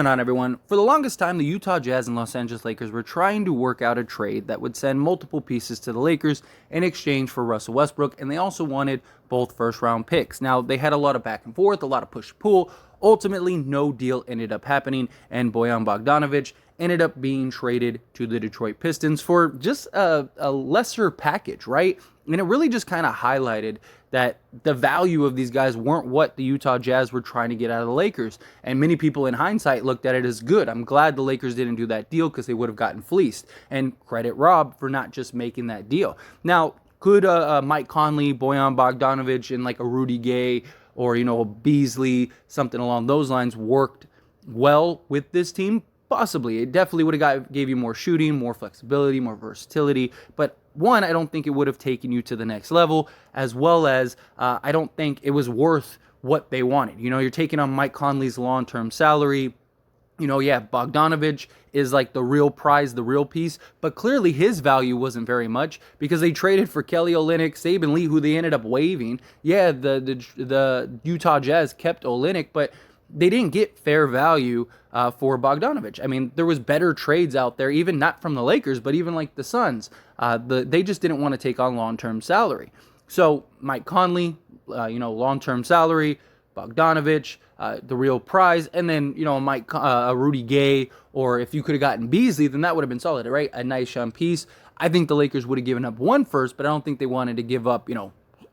going on, everyone? For the longest time, the Utah Jazz and Los Angeles Lakers were trying to work out a trade that would send multiple pieces to the Lakers in exchange for Russell Westbrook, and they also wanted both first-round picks. Now, they had a lot of back and forth, a lot of push-pull. Ultimately, no deal ended up happening, and Bojan Bogdanovic ended up being traded to the Detroit Pistons for just a lesser package, right? And it really just kind of highlighted that the value of these guys weren't what the Utah Jazz were trying to get out of the Lakers. And many people in hindsight looked at it as good. I'm glad the Lakers didn't do that deal because they would have gotten fleeced. And credit Rob for not just making that deal. Now, could Mike Conley, Bojan Bogdanovic, and like a Rudy Gay or, a Beasley, something along those lines worked well with this team? Possibly. It definitely would have gave you more shooting, more flexibility, more versatility. But one, I don't think it would have taken you to the next level, as well as I don't think it was worth what they wanted. You're taking on Mike Conley's long-term salary. Bogdanovic is like the real prize, the real piece, but clearly his value wasn't very much because they traded for Kelly Olynyk, Saben Lee, who they ended up waiving. Yeah, the Utah Jazz kept Olynyk, but they didn't get fair value for Bogdanovic. I mean, there was better trades out there, even not from the Lakers, but even like the Suns. They just didn't want to take on long-term salary. So Mike Conley, long-term salary, Bogdanovic, the real prize, and then, Rudy Gay, or if you could have gotten Beasley, then that would have been solid, right? A nice young piece. I think the Lakers would have given up one first, but I don't think they wanted to give up,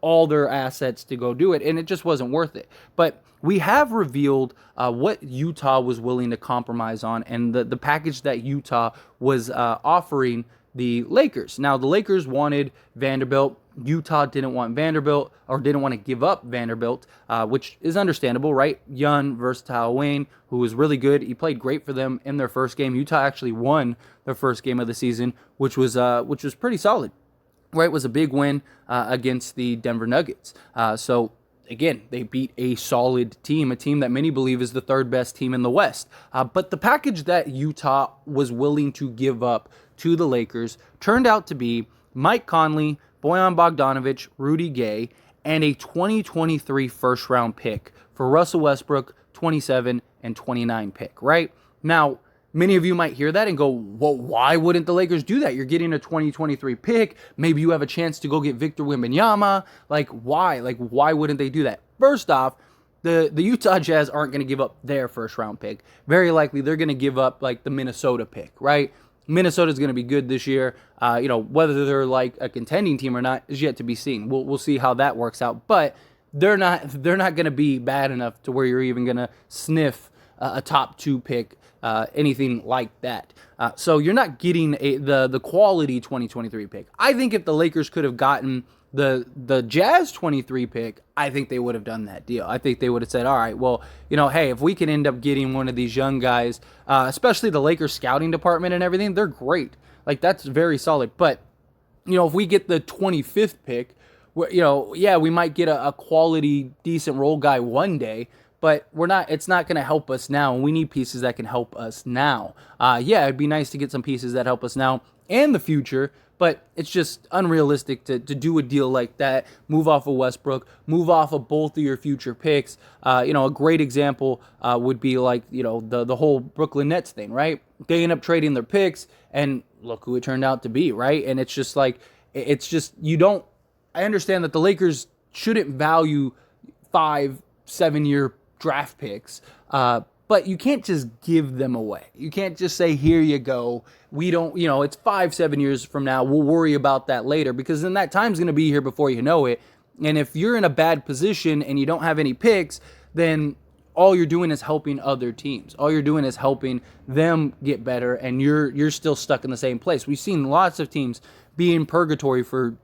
all their assets to go do it, and it just wasn't worth it. But we have revealed what Utah was willing to compromise on and the package that Utah was offering the Lakers. Now, the Lakers wanted Vanderbilt. Utah didn't want Vanderbilt or didn't want to give up Vanderbilt, which is understandable, right? Young, versatile wing who was really good. He played great for them in their first game. Utah actually won their first game of the season, which was pretty solid. Right, it was a big win against the Denver Nuggets. So, again, they beat a solid team, a team that many believe is the third best team in the West. But the package that Utah was willing to give up to the Lakers turned out to be Mike Conley, Bojan Bogdanovic, Rudy Gay, and a 2023 first-round pick for Russell Westbrook, 27 and 29 pick, right? Now, many of you might hear that and go, well, why wouldn't the Lakers do that? You're getting a 2023 pick. Maybe you have a chance to go get Victor Wembanyama. Why? Why wouldn't they do that? First off, the Utah Jazz aren't going to give up their first-round pick. Very likely they're going to give up, the Minnesota pick, right? Minnesota's going to be good this year. Whether they're a contending team or not is yet to be seen. We'll see how that works out. But they're not going to be bad enough to where you're even going to sniff a top 2 pick, anything like that. So you're not getting the quality 2023 pick. I think if the Lakers could have gotten the Jazz 23 pick, I think they would have done that deal. I think they would have said, all right, well, hey, if we can end up getting one of these young guys, especially the Lakers scouting department and everything, they're great. That's very solid. But, if we get the 25th pick, we might get a quality, decent role guy one day, but it's not going to help us now, and we need pieces that can help us now. It'd be nice to get some pieces that help us now and the future, but it's just unrealistic to do a deal like that, move off of Westbrook, move off of both of your future picks. A great example would be the whole Brooklyn Nets thing, right? They end up trading their picks, and look who it turned out to be, right? And it's just I understand that the Lakers shouldn't value 5-7-year draft picks, but you can't just give them away. You can't just say, here you go. We don't, it's 5-7 years from now. We'll worry about that later, because then that time's going to be here before you know it. And if you're in a bad position and you don't have any picks, then all you're doing is helping other teams. All you're doing is helping them get better, and you're still stuck in the same place. We've seen lots of teams be in purgatory for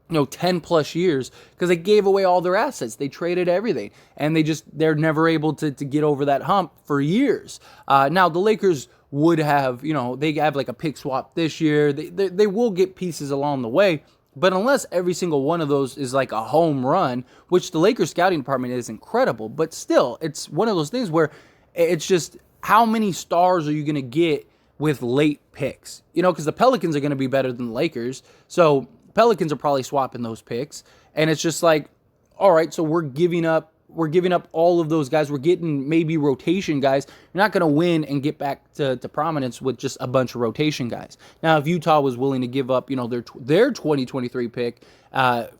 10 plus years because they gave away all their assets. They traded everything, and they're never able to get over that hump for years. Now the Lakers would have, they have a pick swap this year. They will get pieces along the way, but unless every single one of those is a home run, which the Lakers scouting department is incredible, but still, it's one of those things where it's just, how many stars are you going to get with late picks? Because the Pelicans are going to be better than the Lakers, so Pelicans are probably swapping those picks, and it's just all right, so we're giving up we're giving up all of those guys. We're getting maybe rotation guys. You're not going to win and get back to prominence with just a bunch of rotation guys. Now, if Utah was willing to give up, their 2023 pick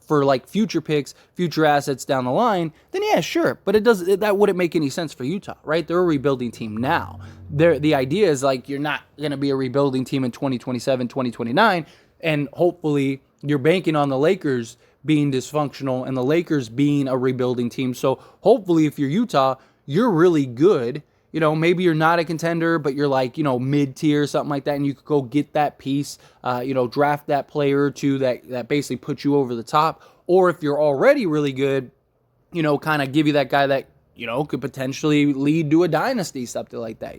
for like future picks, future assets down the line, then yeah, sure. But that wouldn't make any sense for Utah, right? They're a rebuilding team now. The idea is like you're not going to be a rebuilding team in 2027, 2029, and hopefully you're banking on the Lakers being dysfunctional and the Lakers being a rebuilding team. So hopefully if you're Utah, you're really good. Maybe you're not a contender, but you're like, mid-tier, something like that, and you could go get that piece, draft that player or two that basically puts you over the top. Or if you're already really good, kind of give you that guy that, could potentially lead to a dynasty, something like that.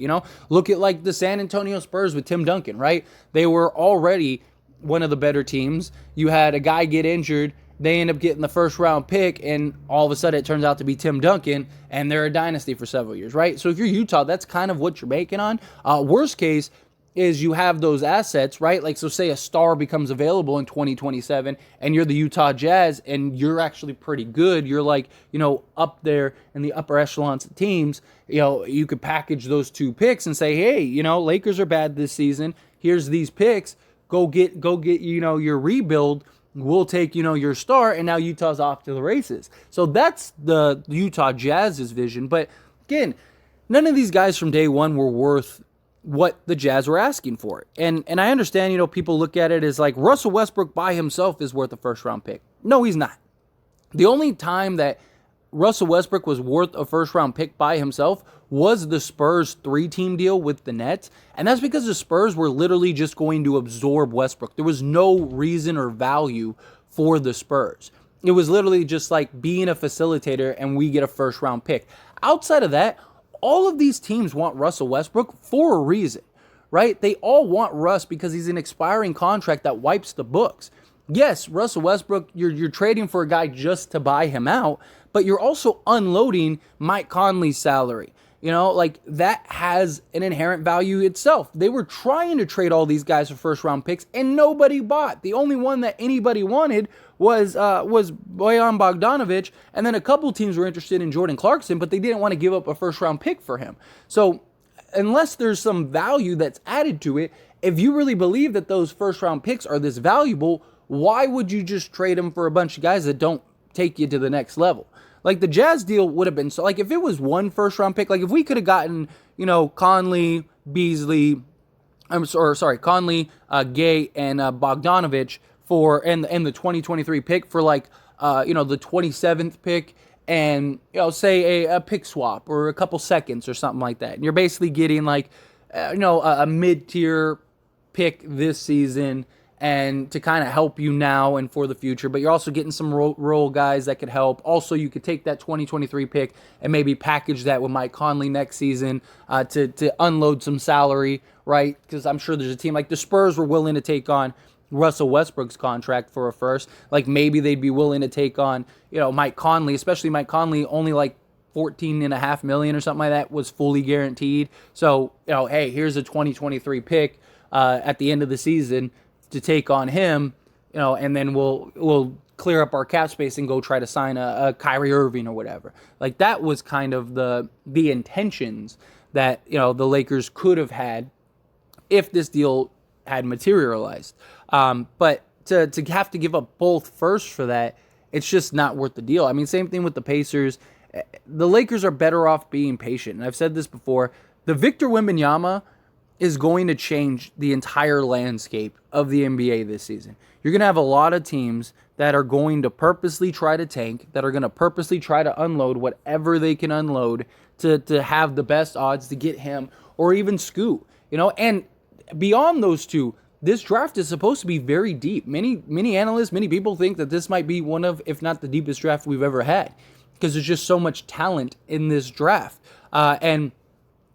Look at like the San Antonio Spurs with Tim Duncan, right? They were already one of the better teams. You had a guy get injured. They end up getting the first round pick, and all of a sudden it turns out to be Tim Duncan, and they're a dynasty for several years, right? So if you're Utah, that's kind of what you're banking on. Worst case is you have those assets, right? Like, so say a star becomes available in 2027, and you're the Utah Jazz, and you're actually pretty good. You're like, up there in the upper echelons of teams. You could package those two picks and say, hey, Lakers are bad this season. Here's these picks. Go get your rebuild. We'll take, your star, and now Utah's off to the races. So that's the Utah Jazz's vision. But again, none of these guys from day one were worth what the Jazz were asking for. And I understand, people look at it as like Russell Westbrook by himself is worth a first-round pick. No, he's not. The only time that Russell Westbrook was worth a first-round pick by himself was the Spurs 3-team deal with the Nets, and that's because the Spurs were literally just going to absorb Westbrook. There was no reason or value for the Spurs. It was literally just like being a facilitator, and we get a first-round pick. Outside of that, all of these teams want Russell Westbrook for a reason, right? They all want Russ because he's an expiring contract that wipes the books. Yes, Russell Westbrook, you're trading for a guy just to buy him out, but you're also unloading Mike Conley's salary. Like that has an inherent value itself. They were trying to trade all these guys for first-round picks, and nobody bought. The only one that anybody wanted was Bojan Bogdanovic, and then a couple teams were interested in Jordan Clarkson, but they didn't want to give up a first-round pick for him. So unless there's some value that's added to it, if you really believe that those first-round picks are this valuable, why would you just trade them for a bunch of guys that don't take you to the next level? Like the Jazz deal would have been so. Like if it was one first-round pick, like if we could have gotten, Conley, Beasley, Conley, Gay, and Bogdanovic and the 2023 pick for like, the 27th pick, and say a pick swap or a couple seconds or something like that, and you're basically getting like, a mid-tier pick this season, and to kind of help you now and for the future, but you're also getting some role guys that could help. Also, you could take that 2023 pick and maybe package that with Mike Conley next season to unload some salary, right? Because I'm sure there's a team like the Spurs were willing to take on Russell Westbrook's contract for a first. Like maybe they'd be willing to take on, Mike Conley, especially Mike Conley, only like $14.5 million or something like that was fully guaranteed. So, hey, here's a 2023 pick at the end of the season to take on him, and then we'll clear up our cap space and go try to sign a Kyrie Irving or whatever. Like that was kind of the intentions that the Lakers could have had if this deal had materialized. But to have to give up both firsts for that, it's just not worth the deal. I mean, same thing with the Pacers. The Lakers are better off being patient, and I've said this before. The Victor Wembanyama is going to change the entire landscape of the NBA this season. You're going to have a lot of teams that are going to purposely try to tank, that are going to purposely try to unload whatever they can unload to have the best odds to get him or even Scoot. And beyond those two, this draft is supposed to be very deep. Many analysts, many people think that this might be one of, if not the deepest draft we've ever had, because there's just so much talent in this draft. And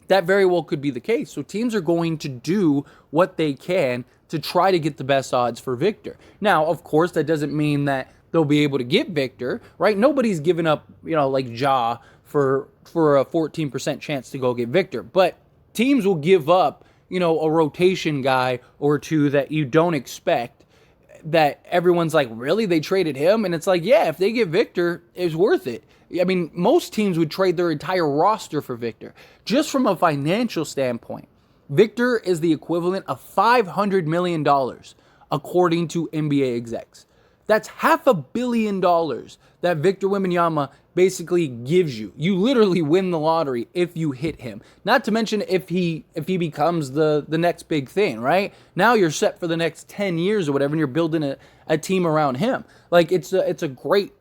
that very well could be the case. So teams are going to do what they can to try to get the best odds for Victor. Now, of course, that doesn't mean that they'll be able to get Victor, right? Nobody's giving up, like Ja for a 14% chance to go get Victor. But teams will give up, a rotation guy or two that you don't expect that everyone's like, really? They traded him? And it's like, yeah, if they get Victor, it's worth it. I mean, most teams would trade their entire roster for Victor. Just from a financial standpoint, Victor is the equivalent of $500 million, according to NBA execs. That's $500 million that Victor Wembanyama basically gives you. You literally win the lottery if you hit him. Not to mention if he becomes the next big thing, right? Now you're set for the next 10 years or whatever, and you're building a team around him. Like, it's a great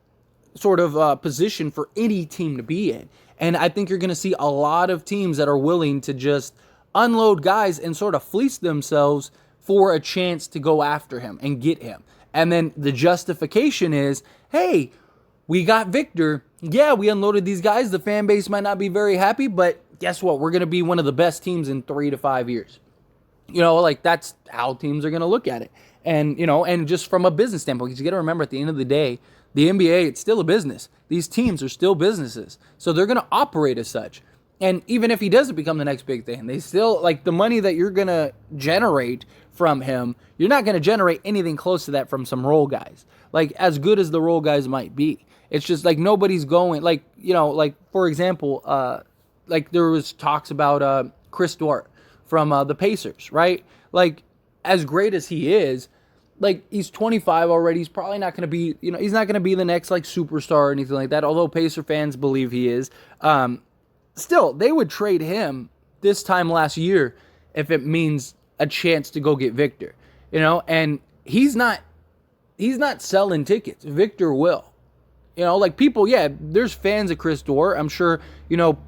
sort of position for any team to be in. And I think you're going to see a lot of teams that are willing to just unload guys and sort of fleece themselves for a chance to go after him and get him. And then the justification is, hey, we got Victor. Yeah, we unloaded these guys. The fan base might not be very happy, but guess what? We're going to be one of the best teams in 3 to 5 years. Like, that's how teams are going to look at it. And, and just from a business standpoint, because you got to remember, at the end of the day, the NBA, it's still a business. These teams are still businesses. So they're going to operate as such. And even if he doesn't become the next big thing, they still, like, the money that you're going to generate from him, you're not going to generate anything close to that from some role guys. Like, as good as the role guys might be. It's just, like, nobody's going, like, like, for example, like, there was talks about Chris Duarte from the Pacers, right? Like, as great as he is, like, he's 25 already. He's probably not going to be, he's not going to be the next, like, superstar or anything like that, although Pacer fans believe he is. Still, they would trade him this time last year if it means a chance to go get Victor, and he's not selling tickets. Victor will, like, people, yeah, there's fans of Chris Duarte. I'm sure,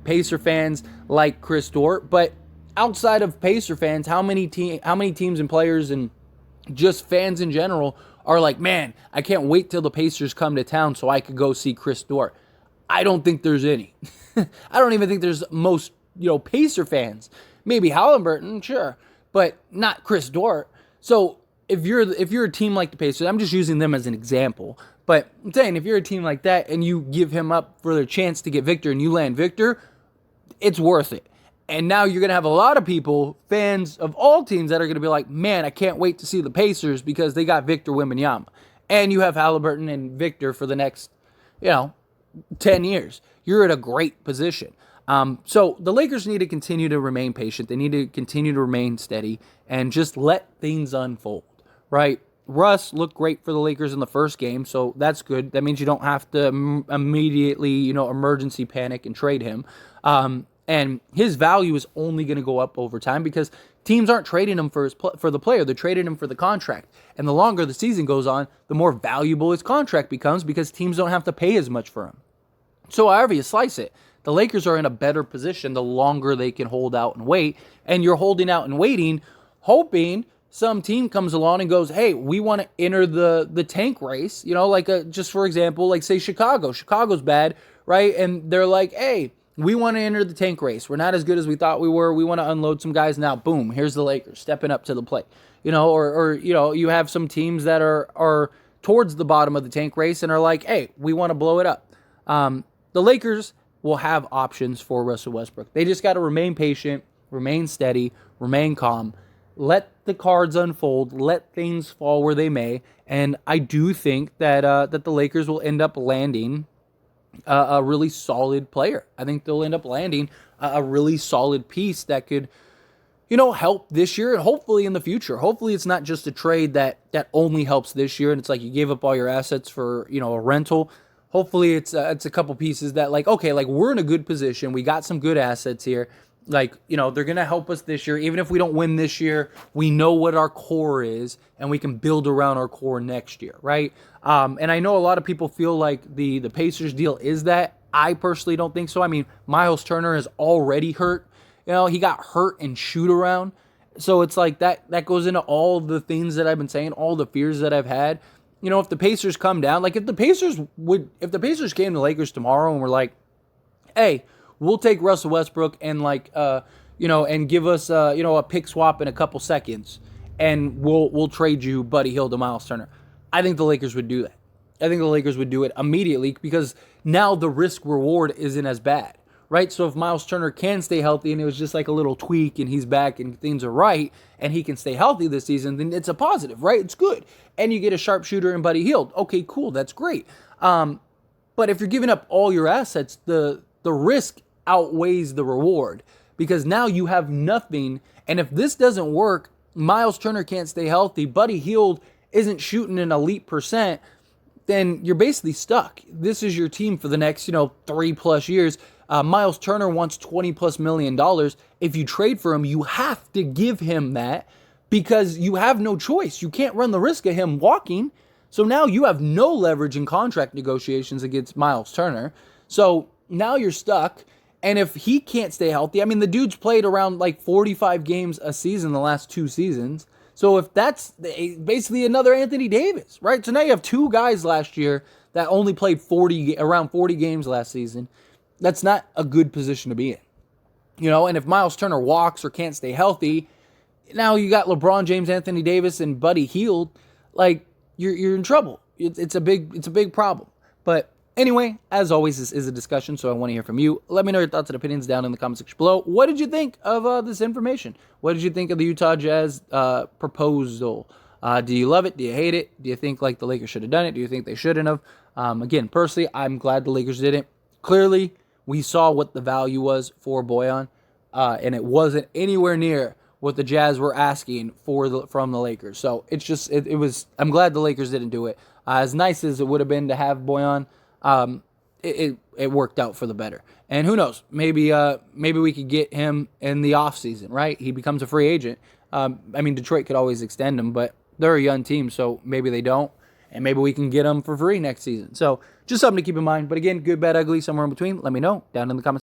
Pacer fans like Chris Duarte, but outside of Pacer fans, how many teams and players and just fans in general are like, man, I can't wait till the Pacers come to town so I could go see Chris Duarte? I don't think there's any. I don't even think there's most, Pacer fans. Maybe Halliburton, sure, but not Chris Duarte. So if you're a team like the Pacers, I'm just using them as an example, but I'm saying if you're a team like that and you give him up for the chance to get Victor and you land Victor, it's worth it. And now you're going to have a lot of people, fans of all teams, that are going to be like, man, I can't wait to see the Pacers because they got Victor Wembanyama. And you have Halliburton and Victor for the next, 10 years. You're at a great position. So the Lakers need to continue to remain patient. They need to continue to remain steady and just let things unfold, right? Russ looked great for the Lakers in the first game, so that's good. That means you don't have to immediately, emergency panic and trade him. And his value is only going to go up over time because teams aren't trading him for the player. They're trading him for the contract. And the longer the season goes on, the more valuable his contract becomes because teams don't have to pay as much for him. So however you slice it, the Lakers are in a better position the longer they can hold out and wait. And you're holding out and waiting, hoping some team comes along and goes, hey, we want to enter the tank race. Just for example, like say Chicago. Chicago's bad, right? And they're like, hey, we want to enter the tank race. We're not as good as we thought we were. We want to unload some guys now. Boom, here's the Lakers stepping up to the plate. You have some teams that are towards the bottom of the tank race and are like, hey, we want to blow it up. The Lakers will have options for Russell Westbrook. They just got to remain patient, remain steady, remain calm, let the cards unfold, let things fall where they may. And I do think that the Lakers will end up landing a really solid player. I think they'll end up landing a really solid piece that could, help this year and hopefully in the future. Hopefully it's not just a trade that only helps this year and it's like you gave up all your assets for, a rental. Hopefully it's a couple pieces that we're in a good position. We got some good assets here. They're going to help us this year. Even if we don't win this year, we know what our core is and we can build around our core next year, right? And I know a lot of people feel like the Pacers deal is that. I personally don't think so. I mean, Miles Turner is already hurt. He got hurt in shoot around. So it's like that goes into all the things that I've been saying, all the fears that I've had. If the Pacers come down, like if the Pacers came to Lakers tomorrow and were like, hey, we'll take Russell Westbrook and and give us a pick swap in a couple seconds and we'll trade you Buddy Hield to Miles Turner. I think the Lakers would do that. I think the Lakers would do it immediately because now the risk reward isn't as bad, right? So if Miles Turner can stay healthy and it was just like a little tweak and he's back and things are right and he can stay healthy this season, then it's a positive, right? It's good. And you get a sharpshooter and Buddy Hield. Okay, cool. That's great. But if you're giving up all your assets, the risk outweighs the reward because now you have nothing. And if this doesn't work, Miles Turner can't stay healthy, Buddy Hield isn't shooting an elite percent, then you're basically stuck. This is your team for the next, 3+ years. Miles Turner wants $20+ million. If you trade for him, you have to give him that because you have no choice. You can't run the risk of him walking. So now you have no leverage in contract negotiations against Miles Turner. So now you're stuck. And if he can't stay healthy, I mean, the dude's played around like 45 games a season the last 2 seasons. So if that's basically another Anthony Davis, right? So now you have 2 guys last year that only played around 40 games last season. That's not a good position to be in. And if Miles Turner walks or can't stay healthy, now you got LeBron James, Anthony Davis, and Buddy Hield. Like, you're in trouble. It's a big problem. But anyway, as always, this is a discussion, so I want to hear from you. Let me know your thoughts and opinions down in the comment section below. What did you think of this information? What did you think of the Utah Jazz proposal? Do you love it? Do you hate it? Do you think like the Lakers should have done it? Do you think they shouldn't have? Again, personally, I'm glad the Lakers didn't. Clearly, we saw what the value was for Bojan, and it wasn't anywhere near what the Jazz were asking from the Lakers. So it's just it was. I'm glad the Lakers didn't do it. As nice as it would have been to have Bojan, it worked out for the better. And who knows? Maybe we could get him in the offseason, right? He becomes a free agent. Detroit could always extend him, but they're a young team, so maybe they don't. And maybe we can get him for free next season. So just something to keep in mind. But again, good, bad, ugly, somewhere in between. Let me know down in the comments.